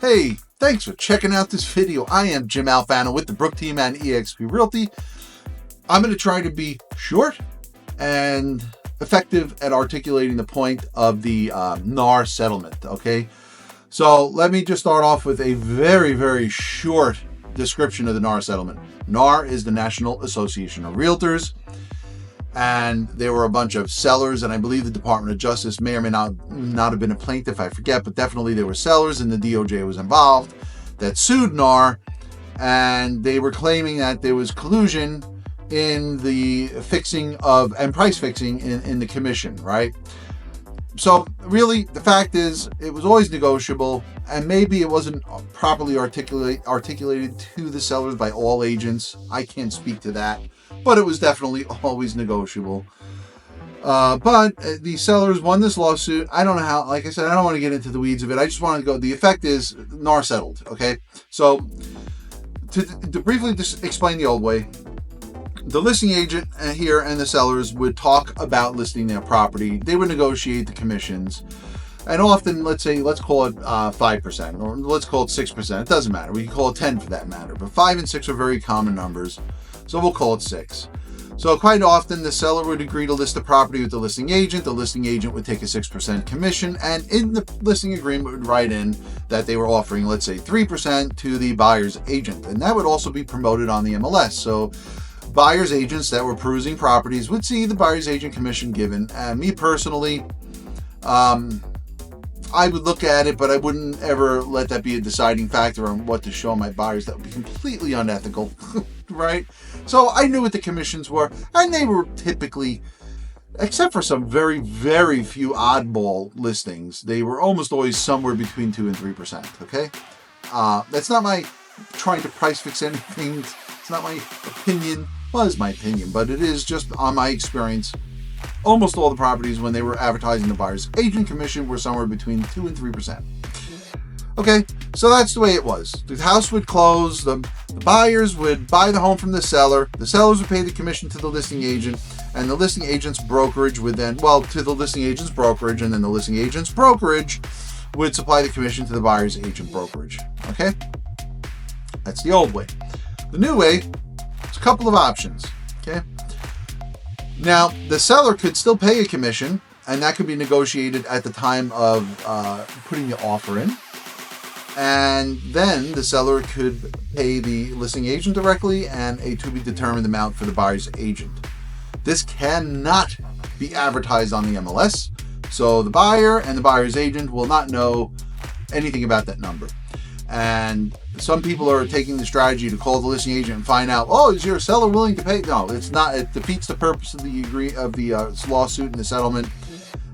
Hey, thanks for checking out this video. I am Jim Alfano with the Brook team and eXp Realty. I'm going to try to be short and effective at articulating the point of the NAR settlement, okay? So let me just start off with a very, very short description of the NAR settlement. NAR is the National Association of Realtors, and there were a bunch of sellers, and I believe the Department of Justice may or may not have been a plaintiff, I forget, but definitely there were sellers, and the DOJ was involved, that sued NAR, and they were claiming that there was collusion in the fixing of, and price fixing in the commission, right? So really, the fact is, it was always negotiable, and maybe it wasn't properly articulated to the sellers by all agents. I can't speak to that, but it was definitely always negotiable. But the sellers won this lawsuit. I don't know how, like I said, I don't want to get into the weeds of it. I just want to go, the effect is NAR settled, okay? So to briefly just explain the old way, the listing agent here and the sellers would talk about listing their property. They would negotiate the commissions. And often, let's call it 5%, or let's call it 6%. It doesn't matter. We can call it 10 for that matter. But 5 and 6 are very common numbers. So we'll call it 6. So quite often, the seller would agree to list the property with the listing agent. The listing agent would take a 6% commission. And in the listing agreement would write in that they were offering, let's say, 3% to the buyer's agent. And that would also be promoted on the MLS. So buyer's agents that were perusing properties would see the buyer's agent commission given. And me personally, I would look at it, but I wouldn't ever let that be a deciding factor on what to show my buyers. That would be completely unethical, right? So I knew what the commissions were, and they were typically, except for some very, very few oddball listings, they were almost always somewhere between 2 and 3%, okay? That's not my trying to price fix anything. It's not my opinion. Well, it's my opinion, but it is just on my experience. Almost all the properties, when they were advertising the buyer's agent commission, were somewhere between 2 and 3%. Okay, so that's the way it was. The house would close, the buyers would buy the home from the sellers would pay the commission to the listing agent, and the listing agent's brokerage would then, to the listing agent's brokerage, and then the listing agent's brokerage would supply the commission to the buyer's agent brokerage. Okay? That's the old way. The new way, it's a couple of options. Okay? Now, the seller could still pay a commission, and that could be negotiated at the time of putting the offer in. And then the seller could pay the listing agent directly and a to-be-determined amount for the buyer's agent. This cannot be advertised on the MLS, so the buyer and the buyer's agent will not know anything about that number. And some people are taking the strategy to call the listing agent and find out, is your seller willing to pay? No, it's not. It defeats the purpose of the lawsuit and the settlement.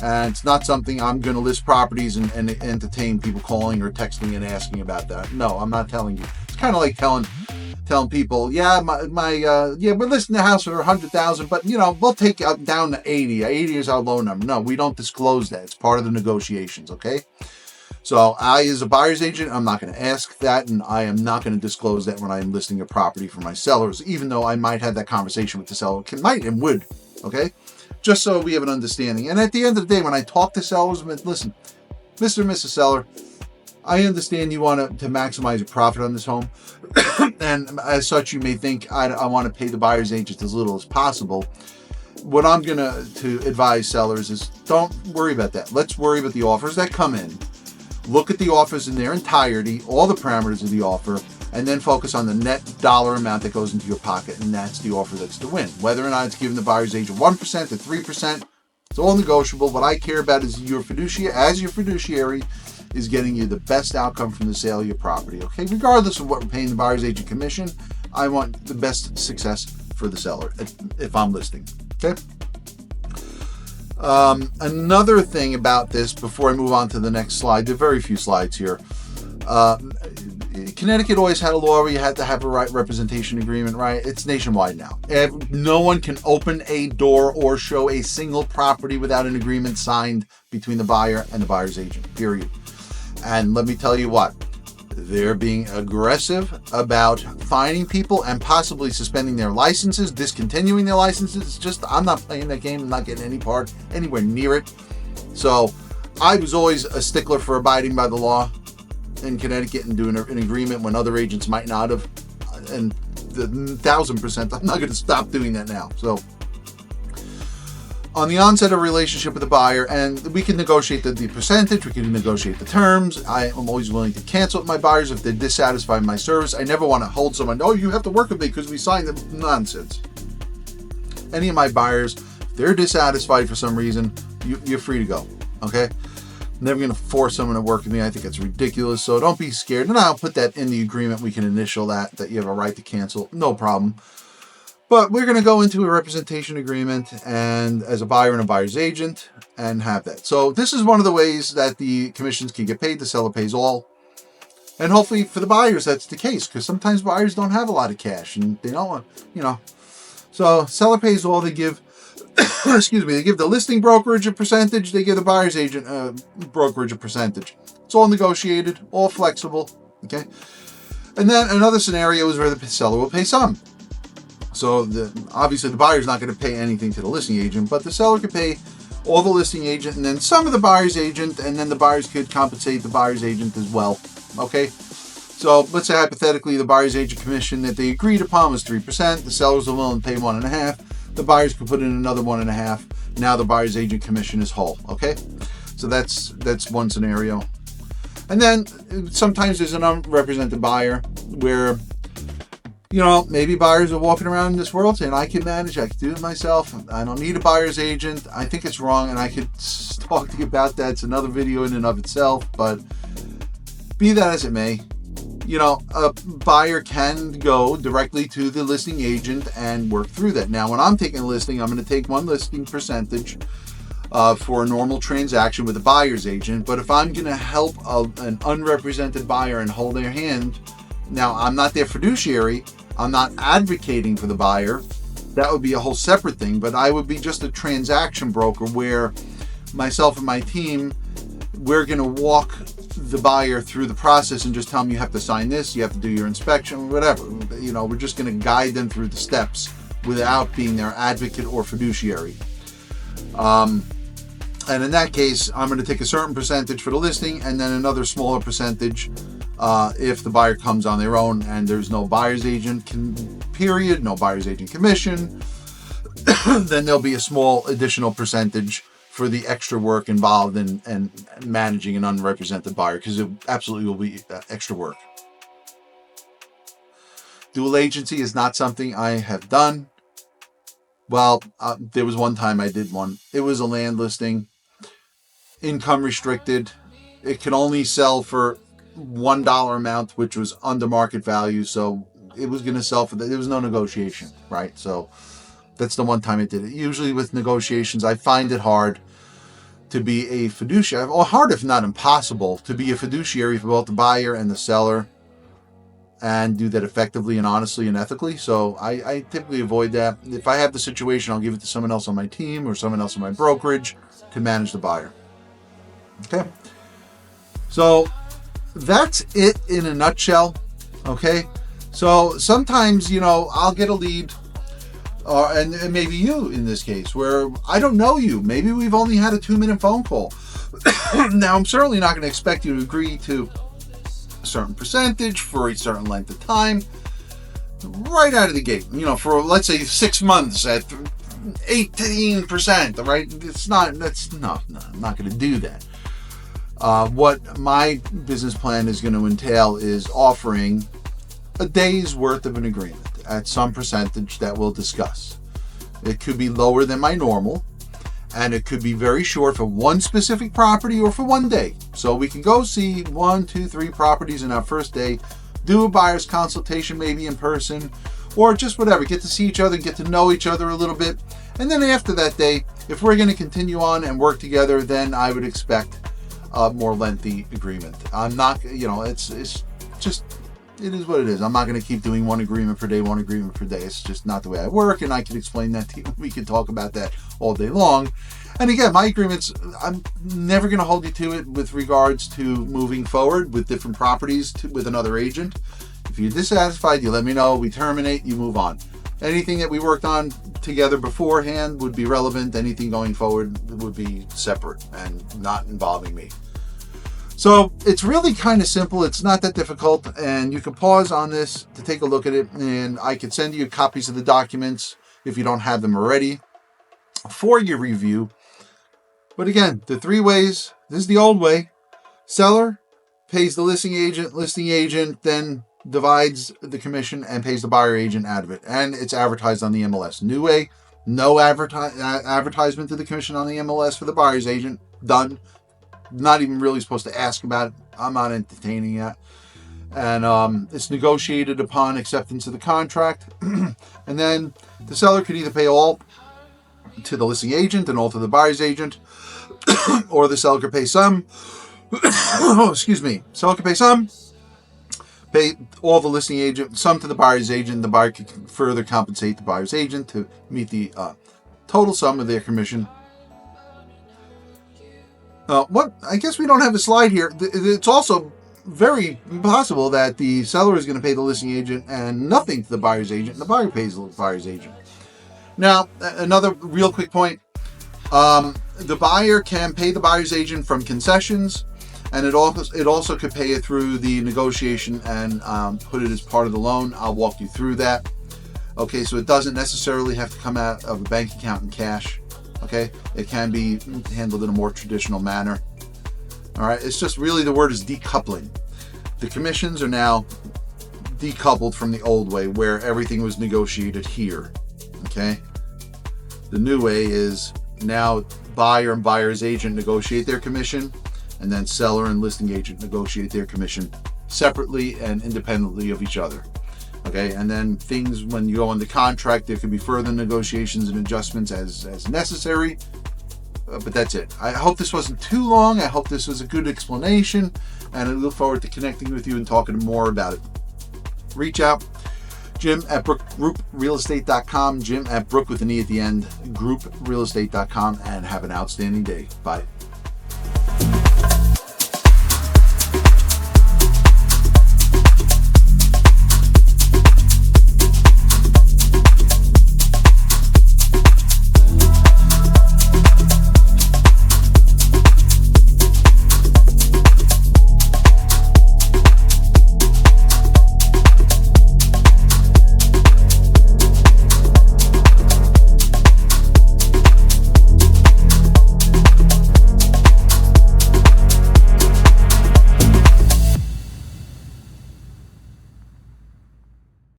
And it's not something I'm going to list properties and entertain people calling or texting and asking about that. No, I'm not telling you. It's kind of like telling people, we're listing the house for 100,000, but we'll take it down to 80. 80 is our low number. No, we don't disclose that. It's part of the negotiations. Okay. So I, as a buyer's agent, I'm not going to ask that, and I am not going to disclose that when I'm listing a property for my sellers, even though I might have that conversation with the seller. Might and would, okay? Just so we have an understanding. And at the end of the day, when I talk to sellers, listen, Mr. and Mrs. Seller, I understand you want to maximize your profit on this home. And as such, you may think, I want to pay the buyer's agent as little as possible. What I'm going to advise sellers is don't worry about that. Let's worry about the offers that come in. Look at the offers in their entirety, all the parameters of the offer, and then focus on the net dollar amount that goes into your pocket, and that's the offer that's to win. Whether or not it's giving the buyer's agent 1% or 3%, it's all negotiable. What I care about is your fiduciary is getting you the best outcome from the sale of your property, okay? Regardless of what we're paying the buyer's agent commission, I want the best success for the seller if I'm listing, okay? Another thing about this, before I move on to the next slide, there are very few slides here. Connecticut always had a law where you had to have a right representation agreement, right? It's nationwide now. No one can open a door or show a single property without an agreement signed between the buyer and the buyer's agent, period. And let me tell you what, they're being aggressive about fining people and possibly suspending their licenses, discontinuing their licenses. It's just, I'm not playing that game. I'm not getting any part anywhere near it. So I was always a stickler for abiding by the law. in Connecticut and do an agreement when other agents might not have. And 1,000%, I'm not going to stop doing that now. So on the onset of a relationship with the buyer, and we can negotiate the percentage, we can negotiate the terms. I am always willing to cancel with my buyers if they're dissatisfied with my service. I never want to hold someone, oh, you have to work with me because we signed them. Nonsense. Any of my buyers, if they're dissatisfied for some reason, you're free to go. Okay? Never going to force someone to work with me. I think it's ridiculous. So don't be scared. And I'll put that in the agreement. We can initial that you have a right to cancel. No problem. But we're going to go into a representation agreement and as a buyer and a buyer's agent and have that. So this is one of the ways that the commissions can get paid. The seller pays all. And hopefully for the buyers, that's the case, because sometimes buyers don't have a lot of cash and they don't want, So seller pays all. They give, excuse me, they give the listing brokerage a percentage. They give the buyer's agent brokerage a percentage. It's all negotiated, all flexible. Okay. And then another scenario is where the seller will pay some. So obviously the buyer's not going to pay anything to the listing agent, but the seller could pay all the listing agent and then some of the buyer's agent, and then the buyers could compensate the buyer's agent as well. Okay. So let's say hypothetically the buyer's agent commission that they agreed upon was 3%. The sellers are willing to pay 1.5%. The buyers could put in another 1.5%. Now the buyer's agent commission is whole. Okay. So that's one scenario. And then sometimes there's an unrepresented buyer where, maybe buyers are walking around in this world saying, I can manage, I can do it myself. I don't need a buyer's agent. I think it's wrong. And I could talk to you about that. It's another video in and of itself, but be that as it may, a buyer can go directly to the listing agent and work through that. Now, when I'm taking a listing, I'm going to take one listing percentage for a normal transaction with a buyer's agent. But if I'm going to help an unrepresented buyer and hold their hand, now I'm not their fiduciary. I'm not advocating for the buyer. That would be a whole separate thing. But I would be just a transaction broker where myself and my team, we're going to walk the buyer through the process and just tell them you have to sign this, you have to do your inspection, whatever. We're just going to guide them through the steps without being their advocate or fiduciary. And in that case, I'm going to take a certain percentage for the listing and then another smaller percentage if the buyer comes on their own and there's no buyer's agent period, no buyer's agent commission, then there'll be a small additional percentage for the extra work involved in managing an unrepresented buyer, because it absolutely will be extra work. Dual agency is not something I have done. Well, there was one time I did one. It was a land listing, income restricted. It could only sell for $1 amount, which was under market value. So it was going to sell for that. There was no negotiation, right? So that's the one time I did it. Usually with negotiations, I find it hard to be a fiduciary, or hard if not impossible, to be a fiduciary for both the buyer and the seller and do that effectively and honestly and ethically. So I typically avoid that. If I have the situation, I'll give it to someone else on my team or someone else in my brokerage to manage the buyer. Okay. So that's it in a nutshell. Okay. So sometimes, I'll get a lead, and maybe you in this case, where I don't know you. Maybe we've only had a 2-minute phone call. Now, I'm certainly not going to expect you to agree to a certain percentage for a certain length of time right out of the gate. For, let's say, 6 months at 18%, right? I'm not going to do that. What my business plan is going to entail is offering a day's worth of an agreement at some percentage that we'll discuss. It could be lower than my normal, and it could be very short for one specific property or for one day. So we can go see 1, 2, 3 properties in our first day, do a buyer's consultation maybe in person, or just whatever, get to see each other, get to know each other a little bit. And then after that day, if we're going to continue on and work together, then I would expect a more lengthy agreement. I'm not, it's just, it is what it is. I'm not going to keep doing one agreement per day. It's just not the way I work, and I can explain that to you. We can talk about that all day long. And again, my agreements, I'm never going to hold you to it with regards to moving forward with different properties with another agent. If you're dissatisfied, you let me know. We terminate, you move on. Anything that we worked on together beforehand would be relevant. Anything going forward would be separate and not involving me. So it's really kind of simple. It's not that difficult, and you can pause on this to take a look at it, and I can send you copies of the documents if you don't have them already for your review. But again, the three ways. This is the old way. Seller pays the listing agent then divides the commission and pays the buyer agent out of it, and it's advertised on the MLS. New way, no advertisement to the commission on the MLS for the buyer's agent. Done. Not even really supposed to ask about it. I'm not entertaining that. And it's negotiated upon acceptance of the contract. And then the seller could either pay all to the listing agent and all to the buyer's agent, or the seller could pay some. Seller could pay some, pay all the listing agent, some to the buyer's agent. The buyer could further compensate the buyer's agent to meet the total sum of their commission. I guess we don't have a slide here. It's also very possible that the seller is going to pay the listing agent and nothing to the buyer's agent, and the buyer pays the buyer's agent. Now, another real quick point. The buyer can pay the buyer's agent from concessions, and it also could pay it through the negotiation and put it as part of the loan. I'll walk you through that. Okay, so it doesn't necessarily have to come out of a bank account in cash. Okay, it can be handled in a more traditional manner. All right, it's just really the word is decoupling. The commissions are now decoupled from the old way where everything was negotiated here. Okay, the new way is now buyer and buyer's agent negotiate their commission, and then seller and listing agent negotiate their commission separately and independently of each other. Okay, and then things, when you go on the contract, there can be further negotiations and adjustments as necessary. But that's it. I hope this wasn't too long. I hope this was a good explanation, and I look forward to connecting with you and talking more about it. Reach out. Jim at brookgrouprealestate.com. Jim at Brook with an E at the end. Grouprealestate.com, and have an outstanding day. Bye.